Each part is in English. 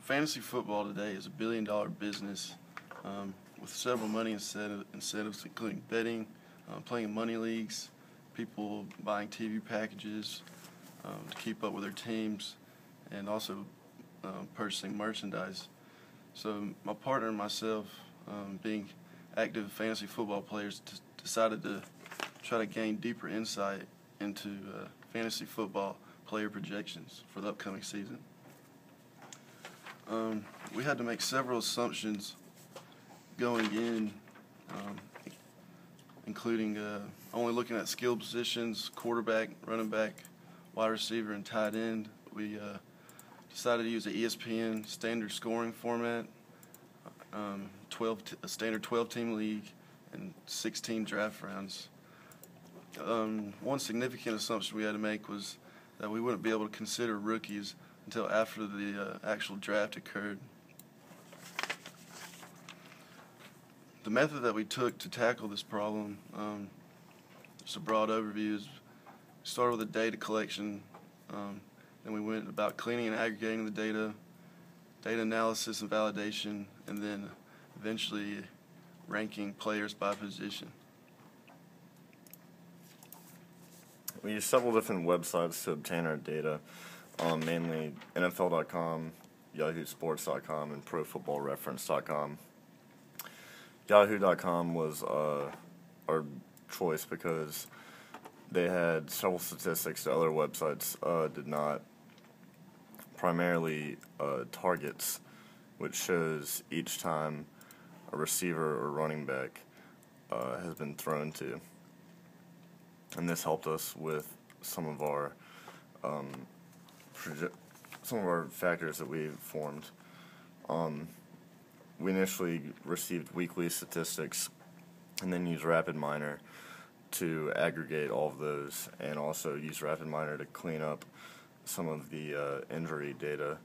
Fantasy football today is a billion-dollar business with several money incentives including betting, playing in money leagues, people buying TV packages to keep up with their teams, and also purchasing merchandise. So my partner and myself, being active fantasy football players, decided to try to gain deeper insight into fantasy football player projections for the upcoming season. We had to make several assumptions going in, including only looking at skill positions: quarterback, running back, wide receiver, and tight end. We decided to use the ESPN standard scoring format, a standard 12-team league, and 16 draft rounds. One significant assumption we had to make was that we wouldn't be able to consider rookies until after the actual draft occurred. The method that we took to tackle this problem, just a broad overview, is we started with a data collection, then we went about cleaning and aggregating the data analysis and validation, and then eventually ranking players by position. We use several different websites to obtain our data, mainly NFL.com, YahooSports.com, and ProFootballReference.com. Yahoo.com was our choice because they had several statistics that other websites did not, primarily targets, which shows each time a receiver or running back has been thrown to. And this helped us with some of our factors that we formed. We initially received weekly statistics and then used RapidMiner to aggregate all of those, and also used RapidMiner to clean up some of the injury data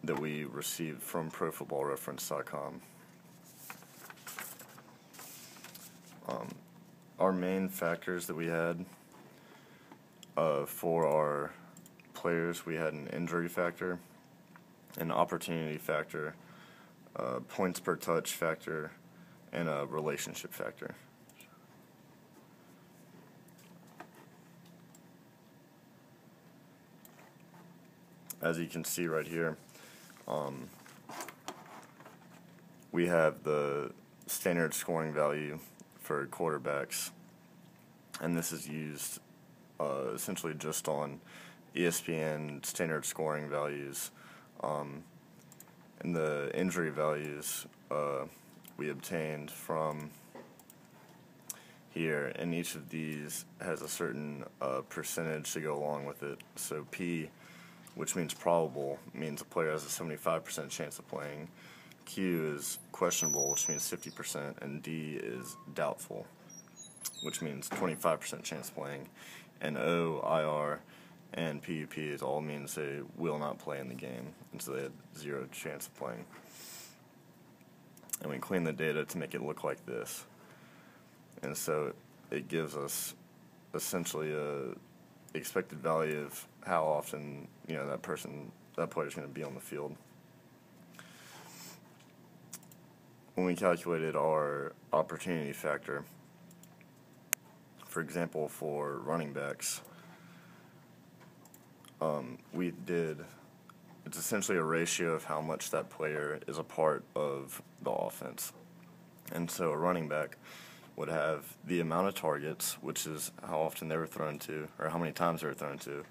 that we received from ProFootballReference.com. Our main factors that we had for our players, we had an injury factor, an opportunity factor, points per touch factor, and a relationship factor. As you can see right here, we have the standard scoring value for quarterbacks, and this is used essentially just on ESPN standard scoring values, and the injury values we obtained from here, and each of these has a certain percentage to go along with it. So P, which means probable, means a player has a 75% chance of playing. Q is questionable, which means 50%, and D is doubtful, which means 25% chance of playing. And O, IR, and PUP is all means they will not play in the game, and so they had 0 chance of playing. And we clean the data to make it look like this. And so it gives us essentially a expected value of how often that player is going to be on the field. When we calculated our opportunity factor, for example, for running backs, it's essentially a ratio of how much that player is a part of the offense. And so a running back would have the amount of targets, which is how often they were thrown to, or how many times they were thrown to,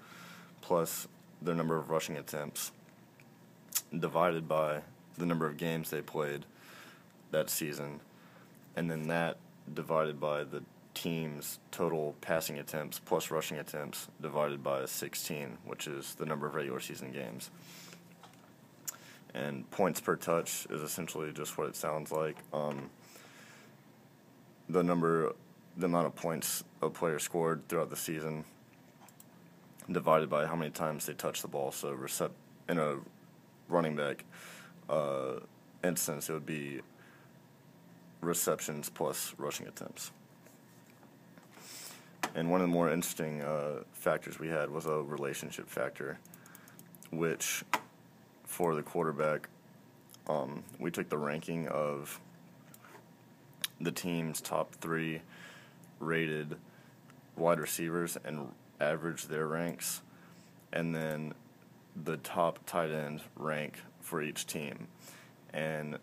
plus their number of rushing attempts, divided by the number of games they played that season, and then that divided by the team's total passing attempts plus rushing attempts divided by 16, which is the number of regular season games. And points per touch is essentially just what it sounds like. The amount of points a player scored throughout the season divided by how many times they touch the ball. So in a running back instance, it would be receptions plus rushing attempts. And one of the more interesting factors we had was a relationship factor, which for the quarterback, we took the ranking of the team's top 3 rated wide receivers and averaged their ranks, and then the top tight end rank for each team, and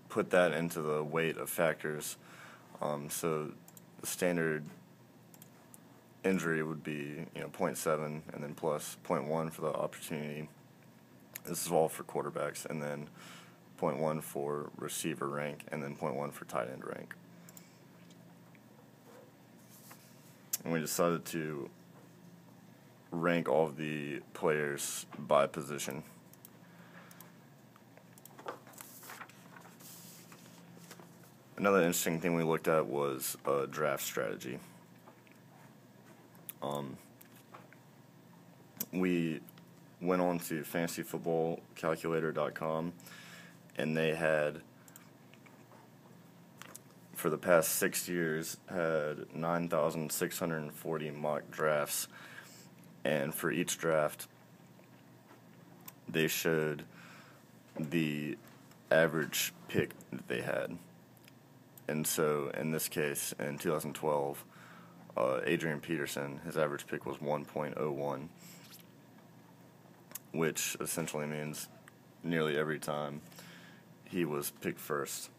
put that into the weight of factors. So the standard injury would be 0.7 and then plus 0.1 for the opportunity. This is all for quarterbacks, and then 0.1 for receiver rank, and then 0.1 for tight end rank. And we decided to rank all of the players by position. Another interesting thing we looked at was draft strategy. We went on to fantasyfootballcalculator.com, and they had, for the past 6 years, had 9,640 mock drafts, and for each draft, they showed the average pick that they had. And so, in this case, in 2012, Adrian Peterson, his average pick was 1.01, which essentially means nearly every time he was picked first.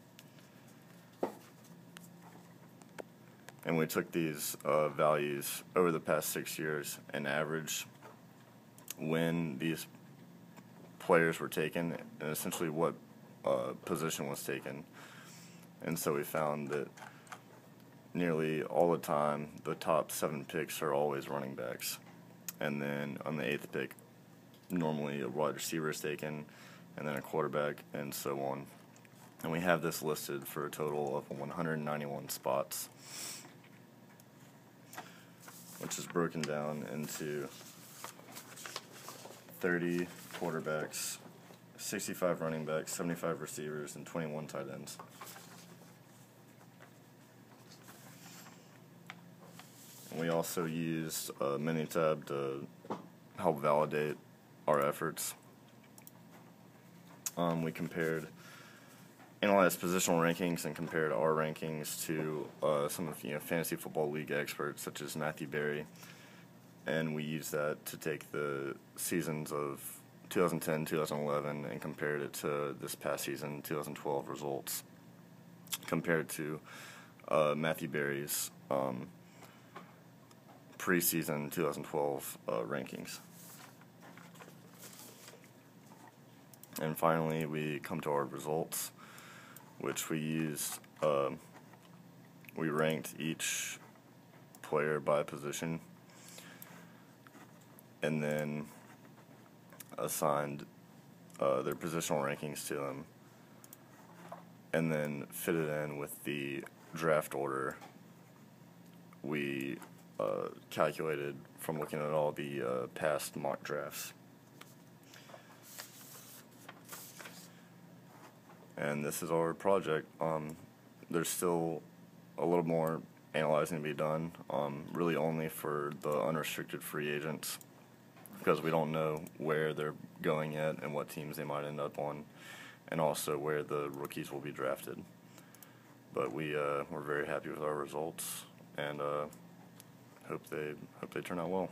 And we took these values over the past 6 years and averaged when these players were taken and essentially what position was taken. And so we found that nearly all the time, the top 7 picks are always running backs. And then on the 8th pick, normally a wide receiver is taken, and then a quarterback, and so on. And we have this listed for a total of 191 spots, which is broken down into 30 quarterbacks, 65 running backs, 75 receivers, and 21 tight ends. We also used Minitab to help validate our efforts. We analyzed positional rankings and compared our rankings to some of fantasy football league experts such as Matthew Berry, and we used that to take the seasons of 2010, 2011, and compared it to this past season, 2012 results, compared to Matthew Berry's preseason 2012 rankings. And finally, we come to our results, which we used. We ranked each player by position, and then assigned their positional rankings to them, and then fitted in with the draft order we calculated from looking at all the past mock drafts. And this is our project. There's still a little more analyzing to be done, really only for the unrestricted free agents, because we don't know where they're going yet and what teams they might end up on, and also where the rookies will be drafted. But we're very happy with our results, and hope they turn out well.